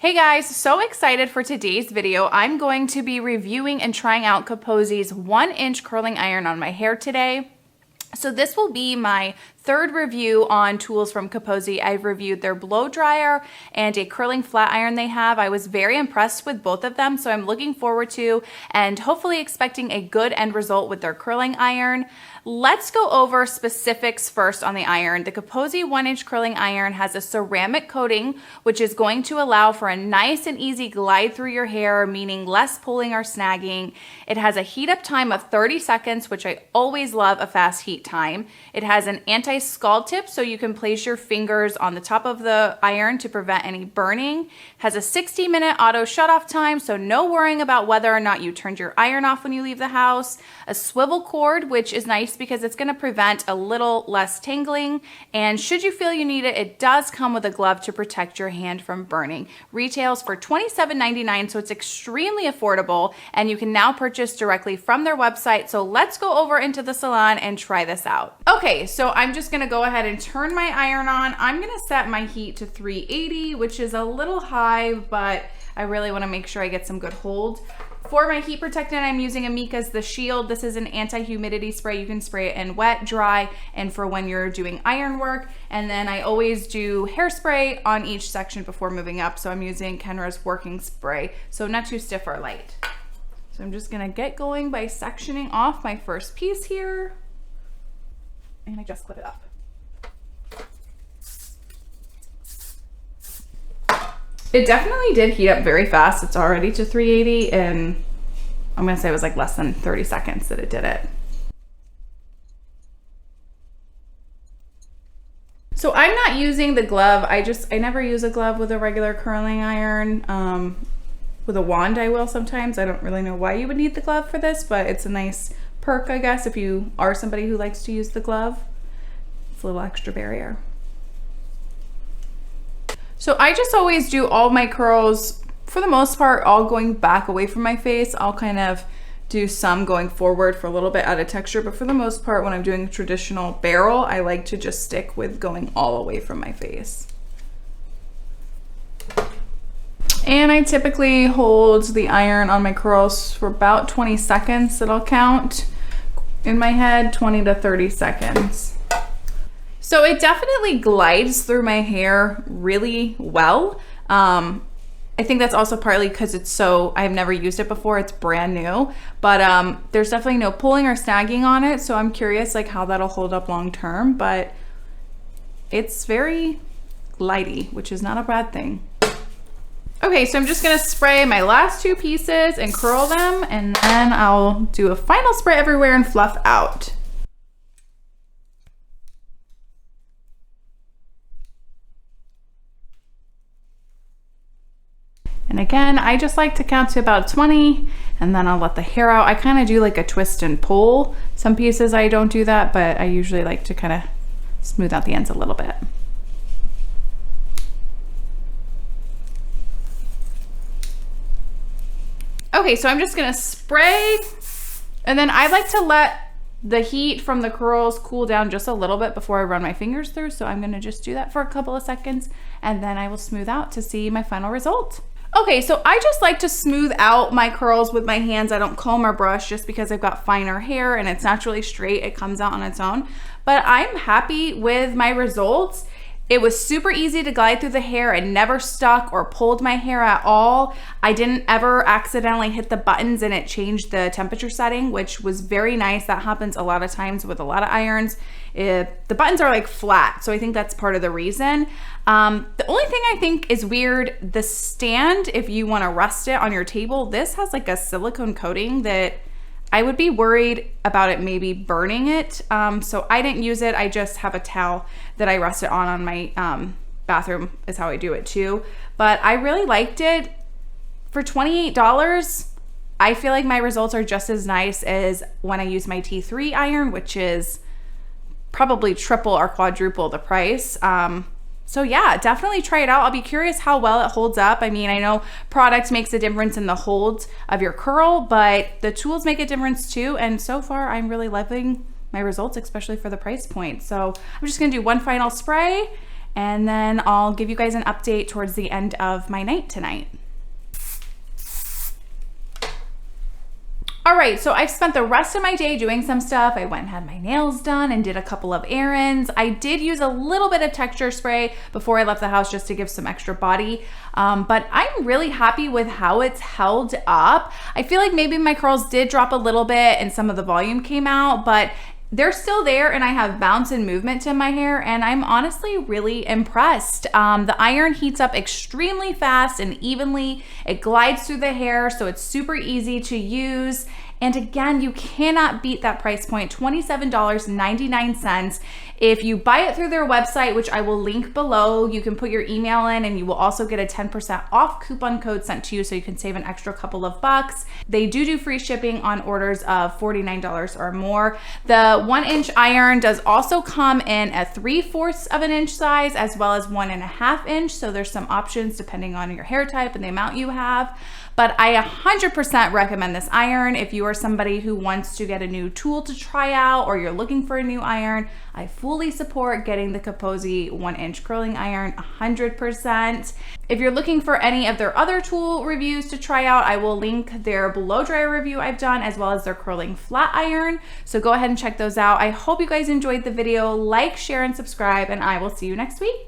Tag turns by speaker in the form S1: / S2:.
S1: Hey guys, so excited for today's video. I'm going to be reviewing and trying out Kipozi's 1-inch curling iron on my hair today. So this will be my third review on tools from Kipozi. I've reviewed their blow dryer and a curling flat iron they have. I was very impressed with both of them, so I'm looking forward to and hopefully expecting a good end result with their curling iron. Let's go over specifics first on the iron. The Kipozi 1-inch curling iron has a ceramic coating, which is going to allow for a nice and easy glide through your hair, meaning less pulling or snagging. It has a heat up time of 30 seconds, which I always love a fast heat time. It has an anti-scald tip, so you can place your fingers on the top of the iron to prevent any burning. It has a 60-minute auto shut-off time, so no worrying about whether or not you turned your iron off when you leave the house. A swivel cord, which is nice because it's going to prevent a little less tangling, and should you feel you need it, it does come with a glove to protect your hand from burning. Retails for $27.99, so it's extremely affordable, and you can now purchase directly from their website. So let's go over into the salon and try this out. Okay, so I'm just going to go ahead and turn my iron on. I'm going to set my heat to 380, which is a little high, but I really want to make sure I get some good hold. For my heat protectant, I'm using Amika's The Shield. This is an anti-humidity spray. You can spray it in wet, dry, and for when you're doing iron work. And then I always do hairspray on each section before moving up. So I'm using Kenra's working spray, so not too stiff or light. So I'm just gonna get going by sectioning off my first piece here. And I just clip it up. It definitely did heat up very fast. It's already to 380, and I'm gonna say it was like less than 30 seconds that it did it. So I'm not using the glove. I never use a glove with a regular curling iron. With a wand I will sometimes. I don't really know why you would need the glove for this, but it's a nice perk, I guess, if you are somebody who likes to use the glove. It's a little extra barrier. So I just always do all my curls, for the most part, all going back away from my face. I'll kind of do some going forward for a little bit out of texture, but for the most part, when I'm doing a traditional barrel, I like to just stick with going all away from my face. And I typically hold the iron on my curls for about 20 seconds that I'll count in my head, 20 to 30 seconds. So it definitely glides through my hair really well. I think that's also partly because I've never used it before, it's brand new, but there's definitely no pulling or snagging on it. So I'm curious like how that'll hold up long term, but it's very glidey, which is not a bad thing. Okay, so I'm just gonna spray my last two pieces and curl them, and then I'll do a final spray everywhere and fluff out. And again, I just like to count to about 20 and then I'll let the hair out. I kind of do like a twist and pull. Some pieces I don't do that, but I usually like to kind of smooth out the ends a little bit. Okay, so I'm just gonna spray, and then I like to let the heat from the curls cool down just a little bit before I run my fingers through. So I'm gonna just do that for a couple of seconds, and then I will smooth out to see my final result. Okay, so I just like to smooth out my curls with my hands. I don't comb or brush just because I've got finer hair and it's naturally straight. It comes out on its own, but I'm happy with my results. It was super easy to glide through the hair. It never stuck or pulled my hair at all. I didn't ever accidentally hit the buttons and it changed the temperature setting, which was very nice. That happens a lot of times with a lot of irons. The buttons are like flat, so I think that's part of the reason. The only thing I think is weird, the stand, if you want to rest it on your table, this has like a silicone coating that I would be worried about it maybe burning it. So I didn't use it. I just have a towel that I rest it on my bathroom is how I do it too. But I really liked it. For $28, I feel like my results are just as nice as when I use my T3 iron, which is probably triple or quadruple the price. So yeah, definitely try it out. I'll be curious how well it holds up. I mean, I know product makes a difference in the hold of your curl, but the tools make a difference too. And so far, I'm really loving my results, especially for the price point. So I'm just gonna do one final spray and then I'll give you guys an update towards the end of my night tonight. All right, so I've spent the rest of my day doing some stuff. I went and had my nails done and did a couple of errands. I did use a little bit of texture spray before I left the house just to give some extra body, but I'm really happy with how it's held up. I feel like maybe my curls did drop a little bit and some of the volume came out, but they're still there and I have bounce and movement to my hair, and I'm honestly really impressed. The iron heats up extremely fast and evenly. It glides through the hair, so it's super easy to use. And again, you cannot beat that price point, $27.99. If you buy it through their website, which I will link below, you can put your email in and you will also get a 10% off coupon code sent to you, so you can save an extra couple of bucks. They do free shipping on orders of $49 or more. The 1-inch iron does also come in a 3/4 of an inch size as well as 1.5 inch. So there's some options depending on your hair type and the amount you have. But I 100% recommend this iron if you are somebody who wants to get a new tool to try out or you're looking for a new iron. I fully support getting the Kipozi 1-inch curling iron 100%. If you're looking for any of their other tool reviews to try out, I will link their blow dryer review I've done as well as their curling flat iron. So go ahead and check those out. I hope you guys enjoyed the video. Like, share, and subscribe, and I will see you next week.